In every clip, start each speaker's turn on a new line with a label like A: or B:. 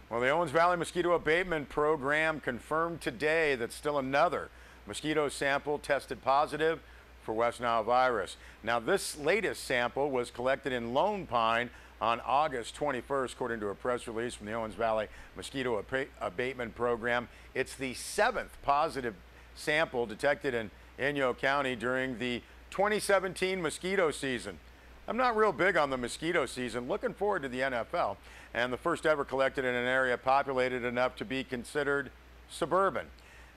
A: Well, the Owens Valley Mosquito Abatement Program confirmed today that still another mosquito sample tested positive for West Nile virus. Now, this latest sample was collected in Lone Pine on August 21st, according to a press release from the Owens Valley Mosquito Abatement Program. It's the 7th positive sample detected in Inyo County during the 2017 mosquito season. I'm not real big on the mosquito season. Looking forward to the NFL. And the first ever collected in an area populated enough to be considered suburban.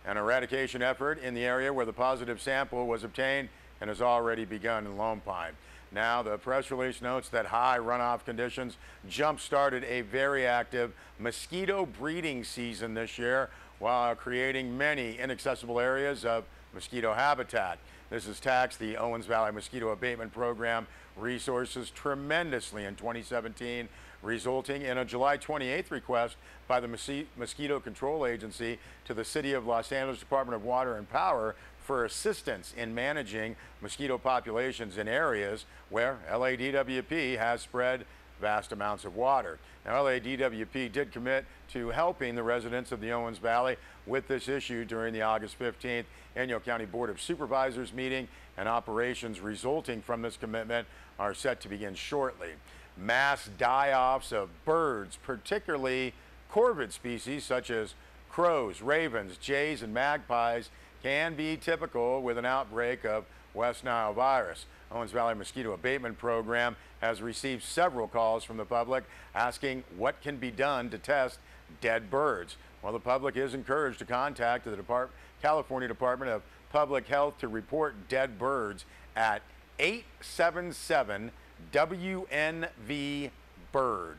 A: An eradication effort in the area where the positive sample was obtained and has already begun in Lone Pine. Now, the press release notes that high runoff conditions jump-started a very active mosquito breeding season this year while creating many inaccessible areas of mosquito habitat. This has taxed the Owens Valley Mosquito Abatement Program resources tremendously in 2017, resulting in a July 28th request by the Mosquito Control Agency to the City of Los Angeles Department of Water and Power for assistance in managing mosquito populations in areas where LADWP has spread vast amounts of water. Now, LADWP did commit to helping the residents of the Owens Valley with this issue during the August 15th Inyo County Board of Supervisors meeting, and operations resulting from this commitment are set to begin shortly. Mass die-offs of birds, particularly corvid species such as crows, ravens, jays, and magpies, can be typical with an outbreak of West Nile virus. Owens Valley Mosquito Abatement Program has received several calls from the public asking what can be done to test dead birds. Well, the public is encouraged to contact the California Department of Public Health to report dead birds at 877-WNV-BIRD.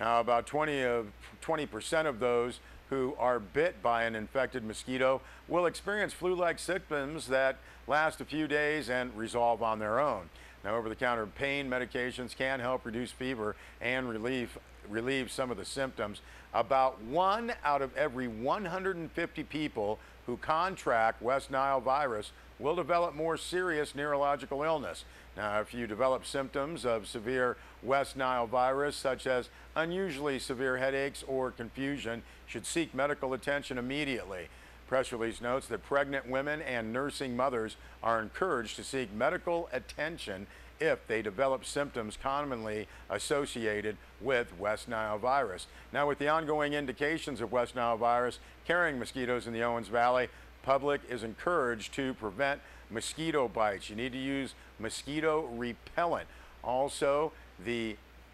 A: Now, about 20% of those who are bit by an infected mosquito will experience flu-like symptoms that last a few days and resolve on their own. Now, over-the-counter pain medications can help reduce fever and relieve some of the symptoms. About 1 out of every 150 people who contract West Nile virus will develop more serious neurological illness. Now, if you develop symptoms of severe West Nile virus, such as unusually severe headaches or confusion, you should seek medical attention immediately. Press release notes that pregnant women and nursing mothers are encouraged to seek medical attention if they develop symptoms commonly associated with West Nile virus. Now, with the ongoing indications of West Nile virus carrying mosquitoes in the Owens Valley, public is encouraged to prevent mosquito bites. You need to use mosquito repellent. Also,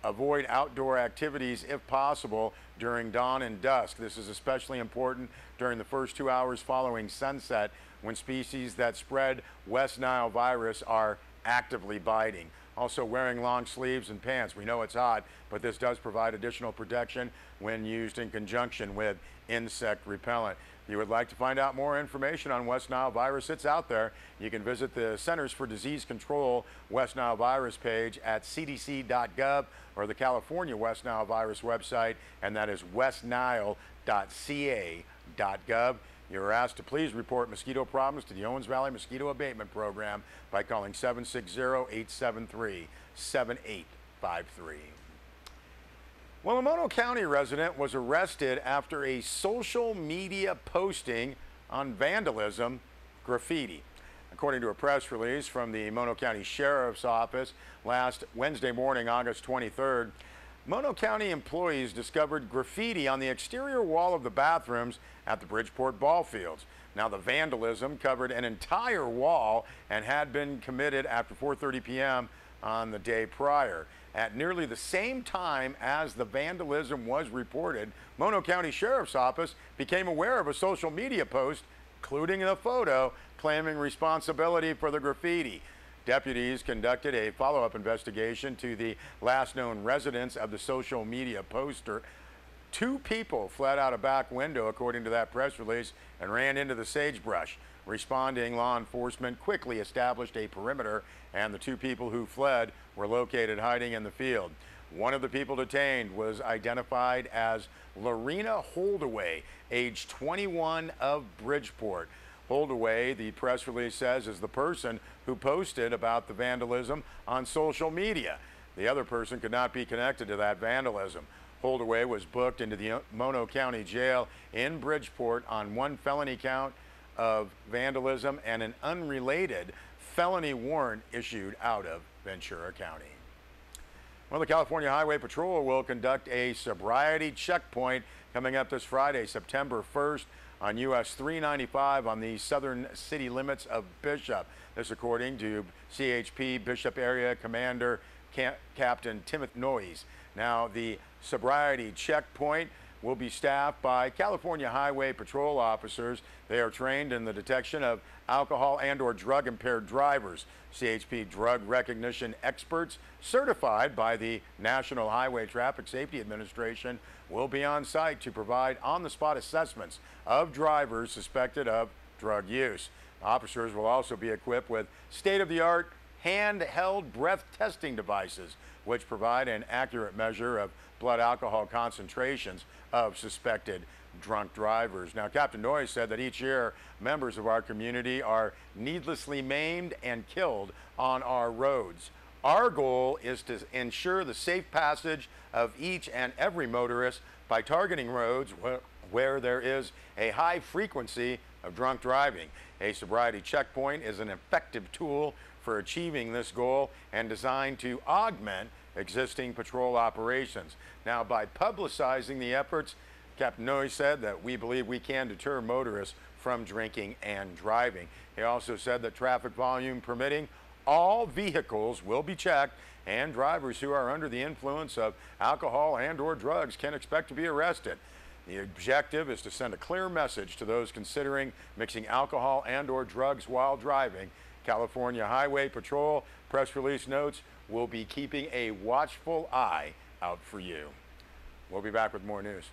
A: avoid outdoor activities if possible during dawn and dusk. This is especially important during the first 2 hours following sunset, when species that spread West Nile virus are actively biting. Also, wearing long sleeves and pants. We know it's hot, but this does provide additional protection when used in conjunction with insect repellent. If you would like to find out more information on West Nile virus, it's out there. You can visit the Centers for Disease Control West Nile virus page at cdc.gov or the California West Nile virus website, and that is westnile.ca.gov. You're asked to please report mosquito problems to the Owens Valley Mosquito Abatement Program by calling 760-873-7853. Well, a Mono County resident was arrested after a social media posting on vandalism graffiti. According to a press release from the Mono County Sheriff's Office last Wednesday morning, August 23rd, Mono County employees discovered graffiti on the exterior wall of the bathrooms at the Bridgeport ball fields. Now, the vandalism covered an entire wall and had been committed after 4:30 p.m. on the day prior. At nearly the same time as the vandalism was reported, Mono County Sheriff's Office became aware of a social media post, including a photo, claiming responsibility for the graffiti. Deputies conducted a follow-up investigation to the last known residence of the social media poster. 2 people fled out a back window, according to that press release, and ran into the sagebrush. Responding law enforcement quickly established a perimeter, and the 2 people who fled were located hiding in the field. One of the people detained was identified as Lorena Holdaway, age 21, of Bridgeport. Holdaway, the press release says, is the person who posted about the vandalism on social media. The other person could not be connected to that vandalism. Holdaway was booked into the Mono County Jail in Bridgeport on one felony count of vandalism and an unrelated felony warrant issued out of Ventura County. Well, the California Highway Patrol will conduct a sobriety checkpoint coming up this Friday, September 1st on US 395 on the southern city limits of Bishop. This according to CHP Bishop Area Commander Captain Timothy Noyes. Now, the sobriety checkpoint will be staffed by California Highway Patrol officers. They are trained in the detection of alcohol and/or drug-impaired drivers. CHP drug recognition experts certified by the National Highway Traffic Safety Administration will be on site to provide on-the-spot assessments of drivers suspected of drug use. Officers will also be equipped with state-of-the-art handheld breath testing devices, which provide an accurate measure of blood alcohol concentrations of suspected drunk drivers. Now, Captain Noyes said that each year members of our community are needlessly maimed and killed on our roads. Our goal is to ensure the safe passage of each and every motorist by targeting roads where there is a high frequency of drunk driving. A sobriety checkpoint is an effective tool for achieving this goal and designed to augment existing patrol operations. Now, by publicizing the efforts, Captain Noyes said that we believe we can deter motorists from drinking and driving. He also said that traffic volume permitting, all vehicles will be checked, and drivers who are under the influence of alcohol and/or drugs can expect to be arrested. The objective is to send a clear message to those considering mixing alcohol and/or drugs while driving. California Highway Patrol press release notes will be keeping a watchful eye out for you. We'll be back with more news.